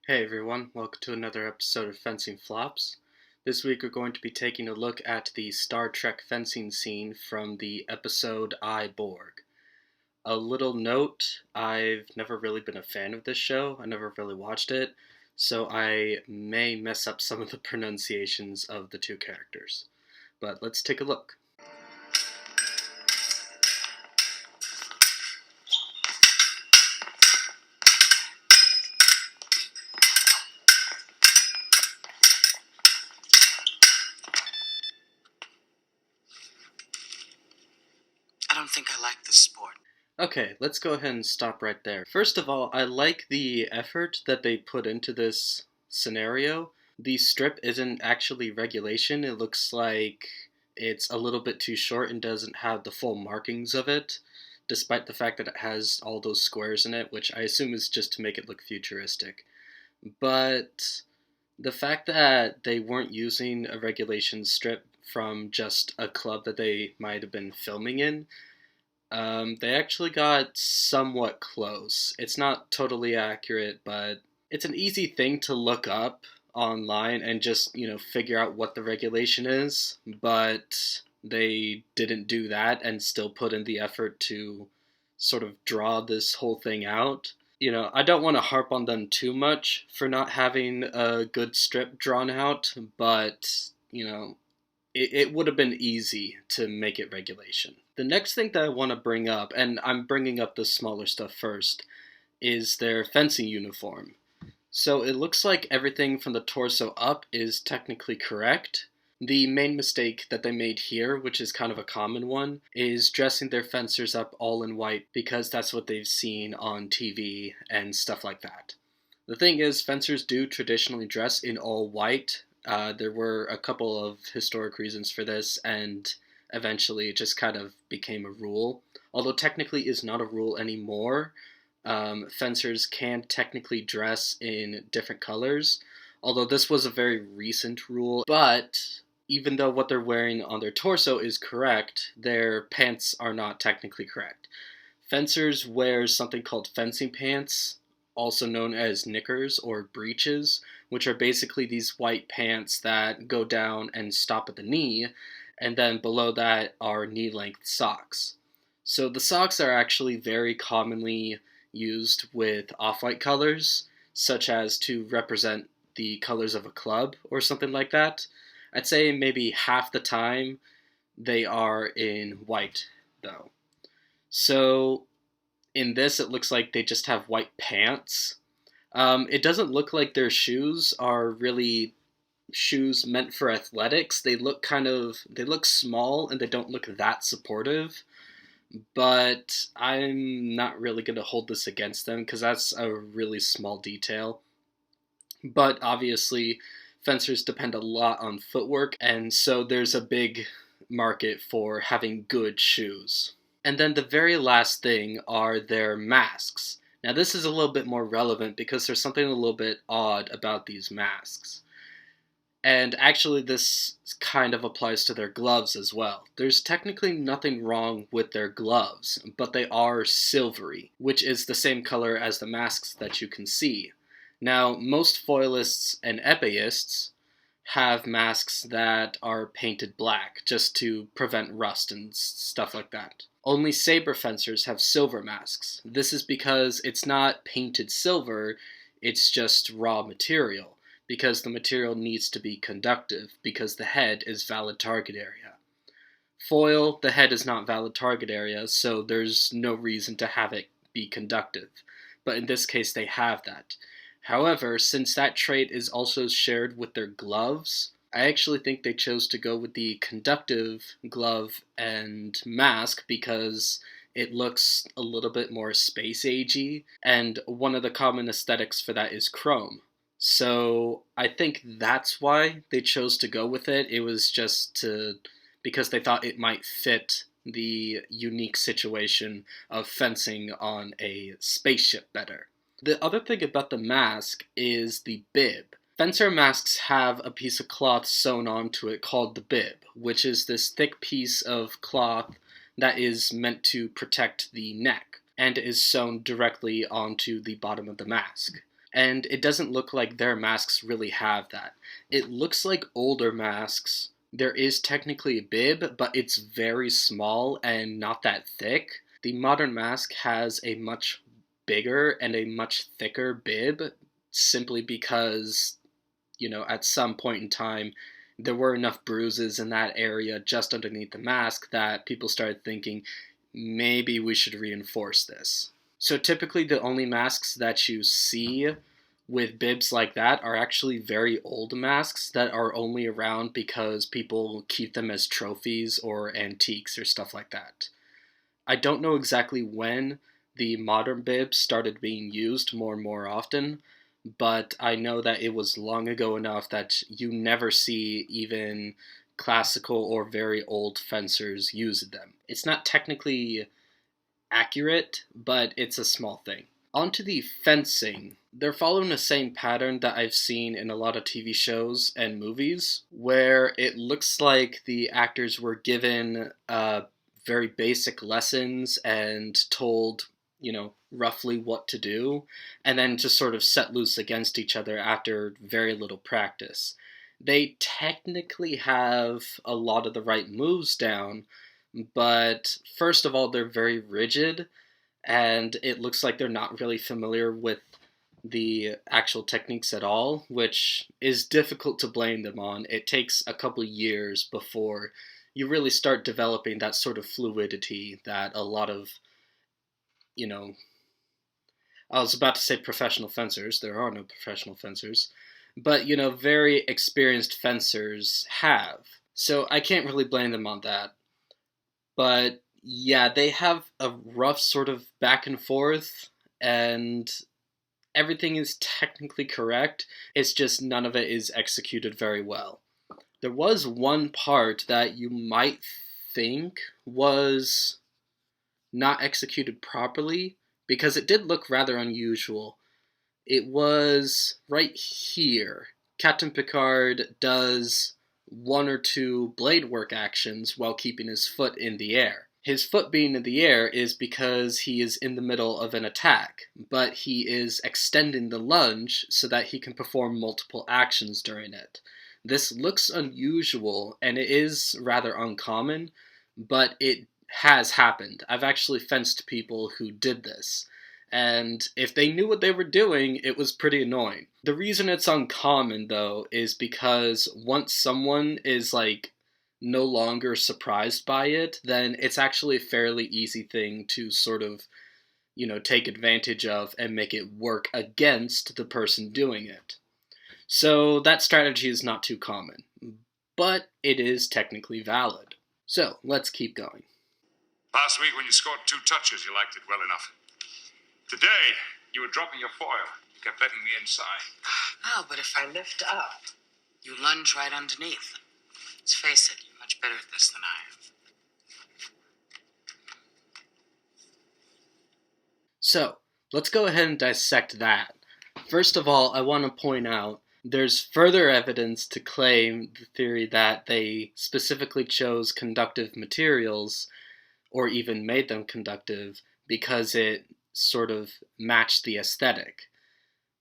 Hey everyone, welcome to another episode of Fencing Flops. This week we're going to be taking a look at the Star Trek fencing scene from the episode Borg. A little note, I've never really been a fan of this show, I never really watched it, so I may mess up some of the pronunciations of the two characters. But let's take a look. I don't think I like this sport. Okay, let's go ahead and stop right there. First of all, I like the effort that they put into this scenario. The strip isn't actually regulation. It looks like it's a little bit too short and doesn't have the full markings of it, despite the fact that it has all those squares in it, which I assume is just to make it look futuristic. But the fact that they weren't using a regulation strip from just a club that they might have been filming in, they actually got somewhat close. It's not totally accurate, but it's an easy thing to look up online and just, figure out what the regulation is. But they didn't do that and still put in the effort to sort of draw this whole thing out. I don't want to harp on them too much for not having a good strip drawn out, but, it would have been easy to make it regulation. The next thing that I want to bring up, and I'm bringing up the smaller stuff first, is their fencing uniform. So it looks like everything from the torso up is technically correct. The main mistake that they made here, which is kind of a common one, is dressing their fencers up all in white because that's what they've seen on TV and stuff like that. The thing is, fencers do traditionally dress in all white. There were a couple of historic reasons for this, and eventually it just kind of became a rule. Although technically is not a rule anymore. Fencers can technically dress in different colors, although this was a very recent rule. But even though what they're wearing on their torso is correct, their pants are not technically correct. Fencers wear something called fencing pants, also known as knickers or breeches, which are basically these white pants that go down and stop at the knee, and then below that are knee-length socks. So the socks are actually very commonly used with off-white colors, such as to represent the colors of a club or something like that. I'd say maybe half the time they are in white, though. So in this, it looks like they just have white pants. It doesn't look like their shoes are really shoes meant for athletics. They look small and they don't look that supportive. But I'm not really going to hold this against them because that's a really small detail. But obviously, fencers depend a lot on footwork, and so there's a big market for having good shoes. And then the very last thing are their masks. Now, this is a little bit more relevant because there's something a little bit odd about these masks. And actually, this kind of applies to their gloves as well. There's technically nothing wrong with their gloves, but they are silvery, which is the same color as the masks that you can see. Now, most foilists and epeists have masks that are painted black just to prevent rust and stuff like that. Only saber fencers have silver masks. This is because it's not painted silver, it's just raw material, because the material needs to be conductive, because the head is valid target area. Foil, the head is not valid target area, so there's no reason to have it be conductive. But in this case, they have that. However, since that trait is also shared with their gloves, I actually think they chose to go with the conductive glove and mask because it looks a little bit more space-agey, and one of the common aesthetics for that is chrome. So I think that's why they chose to go with it. It was just because they thought it might fit the unique situation of fencing on a spaceship better. The other thing about the mask is the bib. Fencer masks have a piece of cloth sewn onto it called the bib, which is this thick piece of cloth that is meant to protect the neck and is sewn directly onto the bottom of the mask. And it doesn't look like their masks really have that. It looks like older masks. There is technically a bib, but it's very small and not that thick. The modern mask has a much bigger and a much thicker bib simply because, at some point in time, there were enough bruises in that area just underneath the mask that people started thinking maybe we should reinforce this. So typically, the only masks that you see with bibs like that are actually very old masks that are only around because people keep them as trophies or antiques or stuff like that. I don't know exactly when the modern bibs started being used more and more often, but I know that it was long ago enough that you never see even classical or very old fencers use them. It's not technically accurate, but it's a small thing. Onto the fencing. They're following the same pattern that I've seen in a lot of TV shows and movies, where it looks like the actors were given very basic lessons and told, roughly what to do, and then just sort of set loose against each other after very little practice. They technically have a lot of the right moves down, but first of all, they're very rigid, and it looks like they're not really familiar with the actual techniques at all, which is difficult to blame them on. It takes a couple years before you really start developing that sort of fluidity that a lot of, you know, I was about to say professional fencers, there are no professional fencers, but, very experienced fencers have. So I can't really blame them on that. But yeah, they have a rough sort of back and forth, and everything is technically correct. It's just none of it is executed very well. There was one part that you might think was not executed properly because it did look rather unusual. It was right here. Captain Picard does one or two blade work actions while keeping his foot in the air. His foot being in the air is because he is in the middle of an attack, but he is extending the lunge so that he can perform multiple actions during it. This looks unusual, and it is rather uncommon, but it has happened. I've actually fenced people who did this. And if they knew what they were doing, it was pretty annoying. The reason it's uncommon, though, is because once someone is, no longer surprised by it, then it's actually a fairly easy thing to sort of, take advantage of and make it work against the person doing it. So that strategy is not too common, but it is technically valid. So let's keep going. Last week when you scored 2 touches, you liked it well enough. Today, you were dropping your foil. You kept letting me inside. Oh, but if I lift up, you lunge right underneath. Let's face it, you're much better at this than I am. So, let's go ahead and dissect that. First of all, I want to point out there's further evidence to claim the theory that they specifically chose conductive materials, or even made them conductive, because it sort of matched the aesthetic.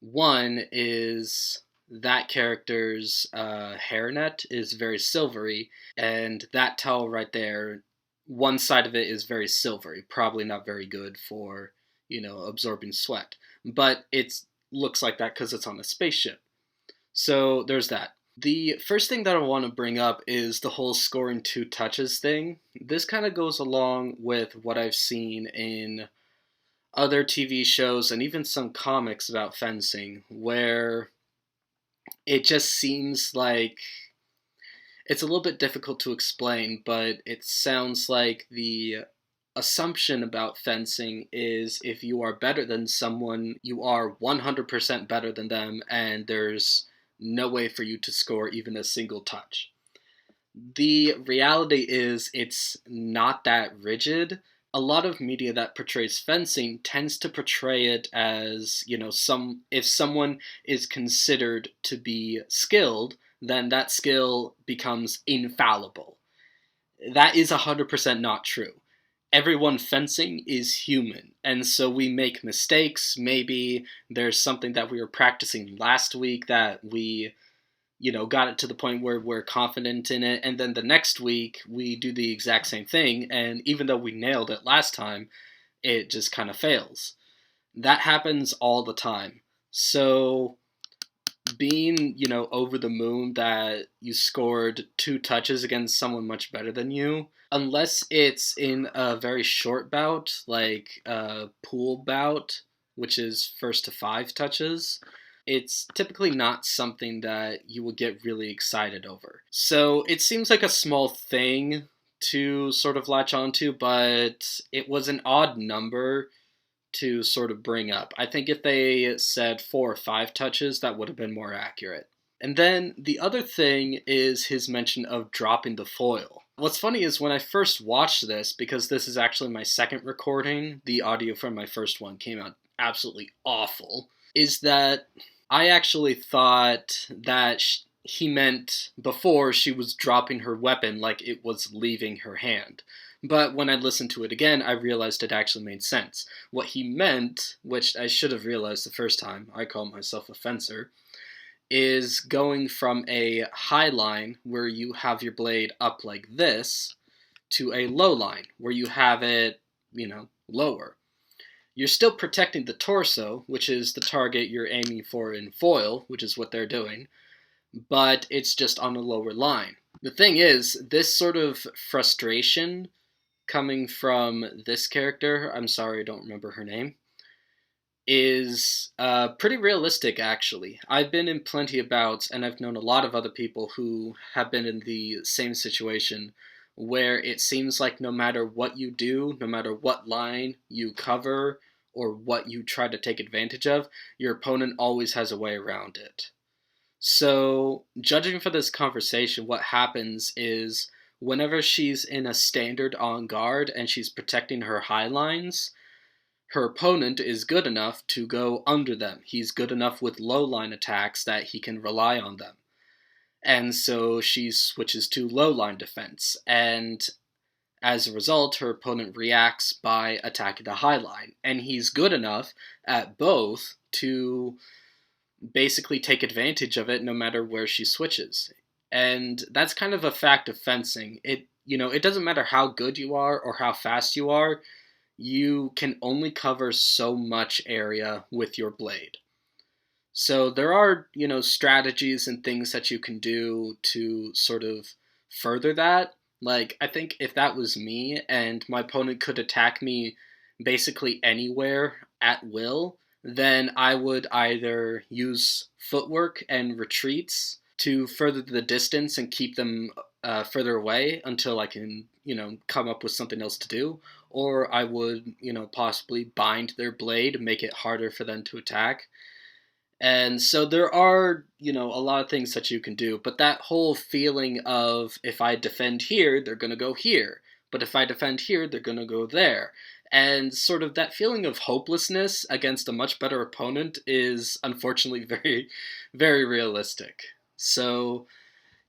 One is that character's hairnet is very silvery, and that towel right there, one side of it is very silvery, probably not very good for, absorbing sweat. But it looks like that because it's on a spaceship. So there's that. The first thing that I want to bring up is the whole scoring 2 touches thing. This kind of goes along with what I've seen in other TV shows and even some comics about fencing, where it just seems like it's a little bit difficult to explain, but it sounds like the assumption about fencing is if you are better than someone, you are 100% better than them, and there's no way for you to score even a single touch. The reality is it's not that rigid. A lot of media that portrays fencing tends to portray it as, if someone is considered to be skilled, then that skill becomes infallible. That is 100% not true. everyone fencing is human, and so we make mistakes. Maybe there's something that we were practicing last week that we, got it to the point where we're confident in it, and then the next week we do the exact same thing, and even though we nailed it last time, it just kind of fails. That happens all the time. So being, over the moon that you scored 2 touches against someone much better than you, unless it's in a very short bout, like a pool bout, which is first to 5 touches, it's typically not something that you will get really excited over. So it seems like a small thing to sort of latch onto, but it was an odd number to sort of bring up. I think if they said 4 or 5 touches, that would have been more accurate. And then the other thing is his mention of dropping the foil. What's funny is when I first watched this, because this is actually my second recording, the audio from my first one came out absolutely awful, is that I actually thought that he meant before she was dropping her weapon like it was leaving her hand. But when I listened to it again, I realized it actually made sense. What he meant, which I should have realized the first time, I call myself a fencer, is going from a high line where you have your blade up like this to a low line where you have it, lower. You're still protecting the torso, which is the target you're aiming for in foil, which is what they're doing, but it's just on a lower line. The thing is, this sort of frustration coming from this character, I'm sorry I don't remember her name, is pretty realistic, actually. I've been in plenty of bouts, and I've known a lot of other people who have been in the same situation, where it seems like no matter what you do, no matter what line you cover, or what you try to take advantage of, your opponent always has a way around it. So, judging for this conversation, what happens is whenever she's in a standard on guard and she's protecting her high lines, her opponent is good enough to go under them. He's good enough with low line attacks that he can rely on them. And so she switches to low line defense. And as a result, her opponent reacts by attacking the high line. And he's good enough at both to basically take advantage of it no matter where she switches. And that's kind of a fact of fencing. It doesn't matter how good you are or how fast you are, you can only cover so much area with your blade. So there are, strategies and things that you can do to sort of further that. Like, I think if that was me and my opponent could attack me basically anywhere at will, then I would either use footwork and retreats to further the distance and keep them further away until I can, come up with something else to do, or I would, possibly bind their blade, make it harder for them to attack. And so there are, a lot of things that you can do, but that whole feeling of if I defend here, they're going to go here, but if I defend here, they're going to go there. And sort of that feeling of hopelessness against a much better opponent is unfortunately very, very realistic. So,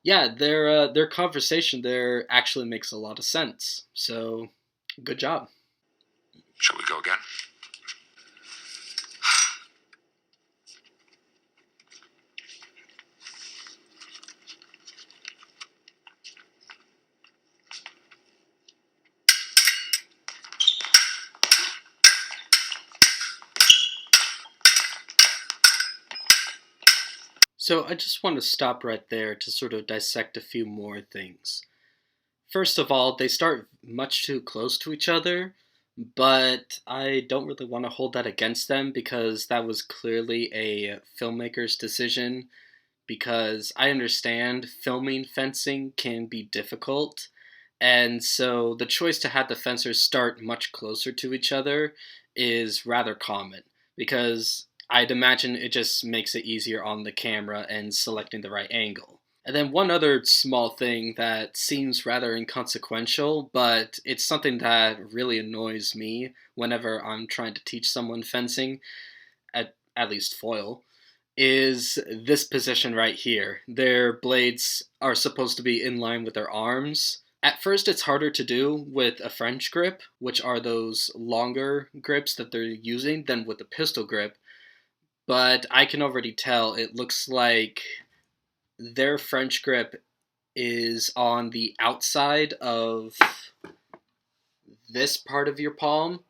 yeah, their conversation there actually makes a lot of sense. So, good job. Shall we go again? So I just want to stop right there to sort of dissect a few more things. First of all, they start much too close to each other, but I don't really want to hold that against them because that was clearly a filmmaker's decision, because I understand filming fencing can be difficult, and so the choice to have the fencers start much closer to each other is rather common, because I'd imagine it just makes it easier on the camera and selecting the right angle. And then one other small thing that seems rather inconsequential, but it's something that really annoys me whenever I'm trying to teach someone fencing, at least foil, is this position right here. Their blades are supposed to be in line with their arms, At first, it's harder to do with a French grip, which are those longer grips that they're using, than with a pistol grip. But I can already tell it looks like their French grip is on the outside of this part of your palm.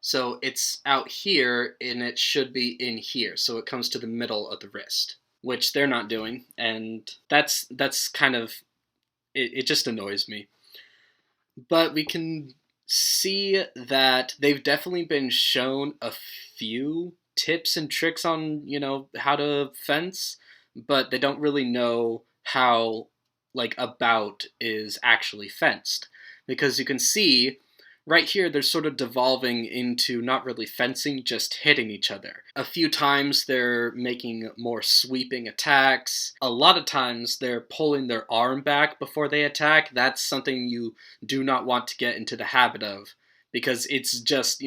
So it's out here, and it should be in here. So it comes to the middle of the wrist, which they're not doing. And that's kind of, it just annoys me. But we can see that they've definitely been shown a few tips and tricks on, how to fence, but they don't really know how, like, a bout is actually fenced. Because you can see right here, they're sort of devolving into not really fencing, just hitting each other. A few times they're making more sweeping attacks. A lot of times they're pulling their arm back before they attack. That's something you do not want to get into the habit of, because it's just,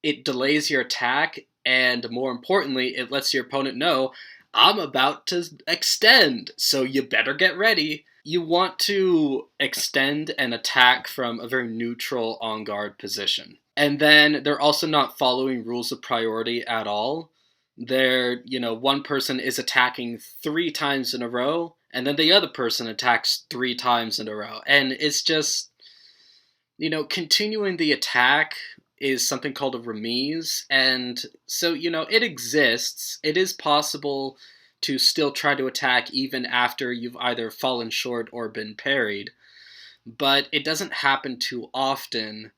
it delays your attack, and more importantly, it lets your opponent know, I'm about to extend, so you better get ready. You want to extend and attack from a very neutral on-guard position. And then they're also not following rules of priority at all. They're, one person is attacking 3 times in a row, and then the other person attacks 3 times in a row. And it's just, continuing the attack is something called a remise, and so, it exists. It is possible to still try to attack even after you've either fallen short or been parried, but it doesn't happen too often,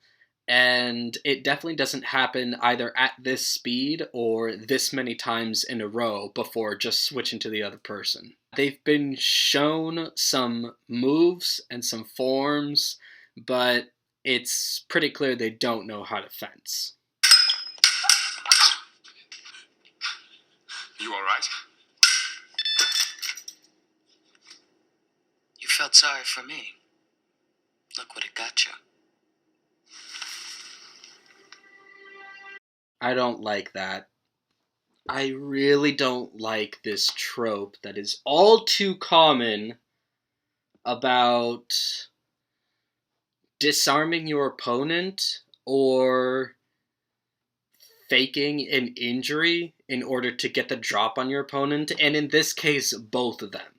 and it definitely doesn't happen either at this speed or this many times in a row before just switching to the other person. They've been shown some moves and some forms, but it's pretty clear they don't know how to fence. You all right? You felt sorry for me. Look what it got you. I don't like that. I really don't like this trope that is all too common about disarming your opponent or faking an injury in order to get the drop on your opponent, and in this case, both of them.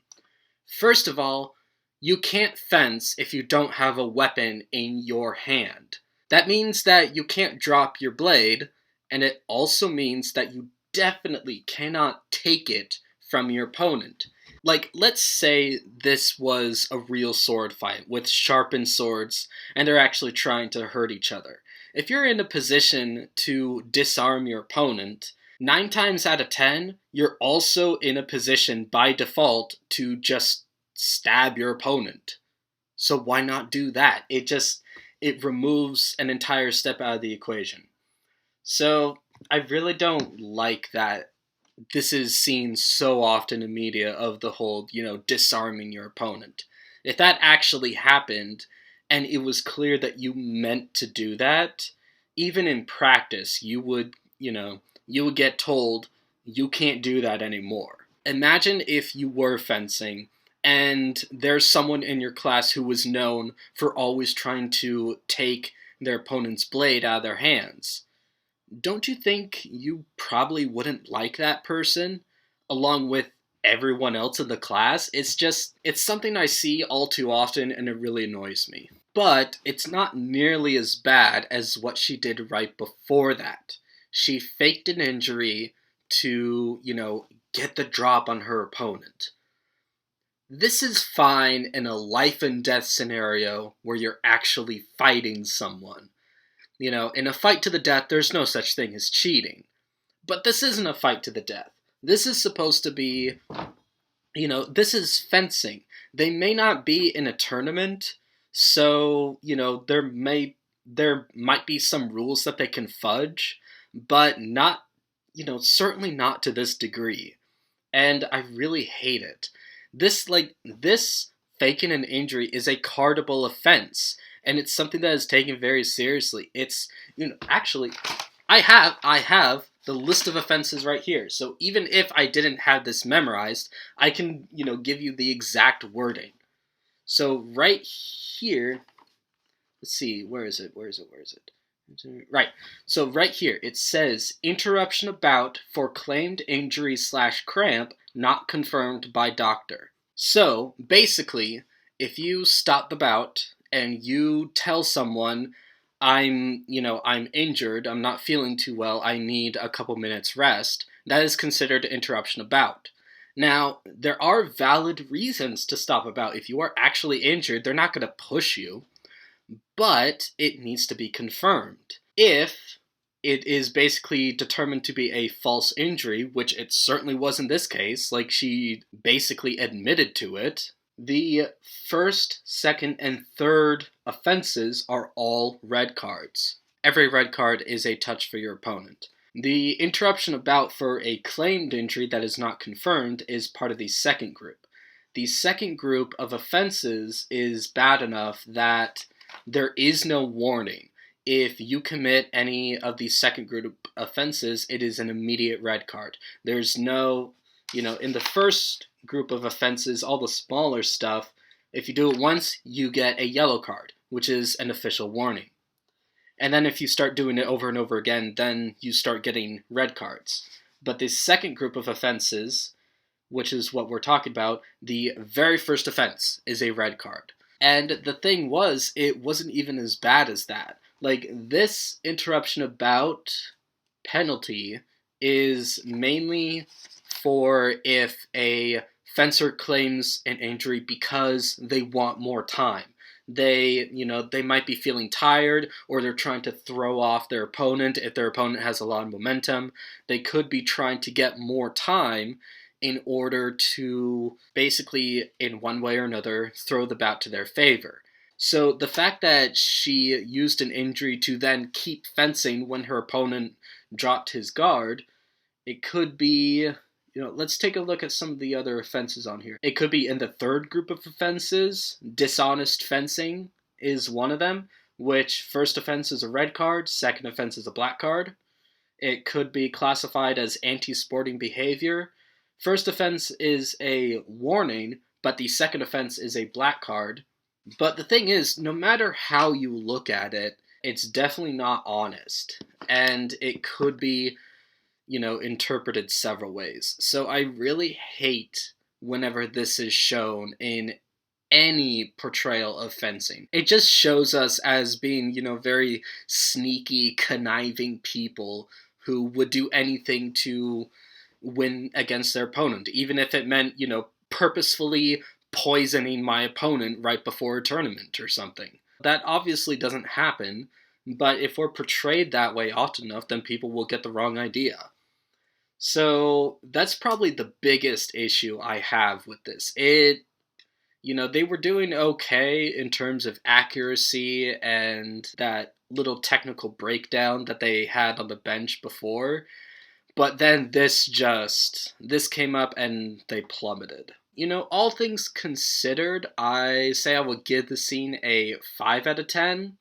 First of all, you can't fence if you don't have a weapon in your hand. That means that you can't drop your blade, and it also means that you definitely cannot take it from your opponent. Like, let's say this was a real sword fight with sharpened swords, and they're actually trying to hurt each other. If you're in a position to disarm your opponent, 9 times out of 10, you're also in a position by default to just stab your opponent. So why not do that? It removes an entire step out of the equation. So I really don't like that this is seen so often in media of the whole, disarming your opponent. If that actually happened, and it was clear that you meant to do that, even in practice, you would get told you can't do that anymore. Imagine if you were fencing and there's someone in your class who was known for always trying to take their opponent's blade out of their hands. Don't you think you probably wouldn't like that person, along with everyone else in the class? It's something I see all too often, and it really annoys me. But it's not nearly as bad as what she did right before that. She faked an injury to, get the drop on her opponent. This is fine in a life and death scenario where you're actually fighting someone. In a fight to the death, there's no such thing as cheating. But this isn't a fight to the death. This is supposed to be, this is fencing. They may not be in a tournament, so, there might be some rules that they can fudge, but not, certainly not to this degree. And I really hate it. This faking an injury is a cardable offense, and it's something that is taken very seriously. It's, actually, I have the list of offenses right here. So even if I didn't have this memorized, I can, give you the exact wording. So right here, let's see, where is it? Right. So right here, it says interruption about for claimed injury / cramp not confirmed by doctor. So basically, if you stop the bout and you tell someone, I'm injured, I'm not feeling too well, I need a couple minutes rest, that is considered interruption of bout. Now, there are valid reasons to stop a bout. If you are actually injured, they're not going to push you, but it needs to be confirmed. If it is basically determined to be a false injury, which it certainly was in this case, like she basically admitted to it, the first, second, and third offenses are all red cards. Every red card is a touch for your opponent. The interruption of bout for a claimed injury that is not confirmed is part of the second group. The second group of offenses is bad enough that there is no warning. If you commit any of these second group offenses, it is an immediate red card. There's no, in the first group of offenses, all the smaller stuff, if you do it once, you get a yellow card, which is an official warning. And then if you start doing it over and over again, then you start getting red cards. But the second group of offenses, which is what we're talking about, the very first offense is a red card. And the thing was, it wasn't even as bad as that. Like, this interruption of bout penalty is mainly for if a fencer claims an injury because they want more time. They might be feeling tired, or they're trying to throw off their opponent. If their opponent has a lot of momentum, they could be trying to get more time in order to basically, in one way or another, throw the bout to their favor. So the fact that she used an injury to then keep fencing when her opponent dropped his guard, it could be, let's take a look at some of the other offenses on here. It could be in the third group of offenses. Dishonest fencing is one of them, which first offense is a red card, second offense is a black card. It could be classified as anti-sporting behavior. First offense is a warning, but the second offense is a black card. But the thing is, no matter how you look at it, it's definitely not honest. And it could be, interpreted several ways. So I really hate whenever this is shown in any portrayal of fencing. It just shows us as being, very sneaky, conniving people who would do anything to win against their opponent, even if it meant, purposefully poisoning my opponent right before a tournament or something. That obviously doesn't happen, but if we're portrayed that way often enough, then people will get the wrong idea. So that's probably the biggest issue I have with this. They were doing okay in terms of accuracy and that little technical breakdown that they had on the bench before, but then this came up and they plummeted. All things considered, I say I would give the scene a 5 out of 10.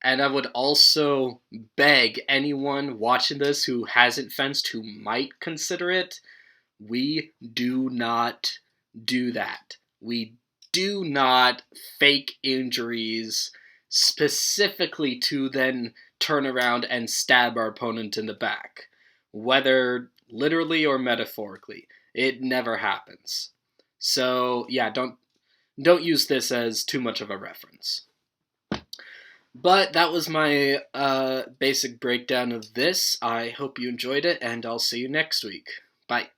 And I would also beg anyone watching this who hasn't fenced, who might consider it, we do not do that. We do not fake injuries specifically to then turn around and stab our opponent in the back. Whether literally or metaphorically, it never happens. So yeah, don't use this as too much of a reference. But that was my basic breakdown of this. I hope you enjoyed it, and I'll see you next week. Bye.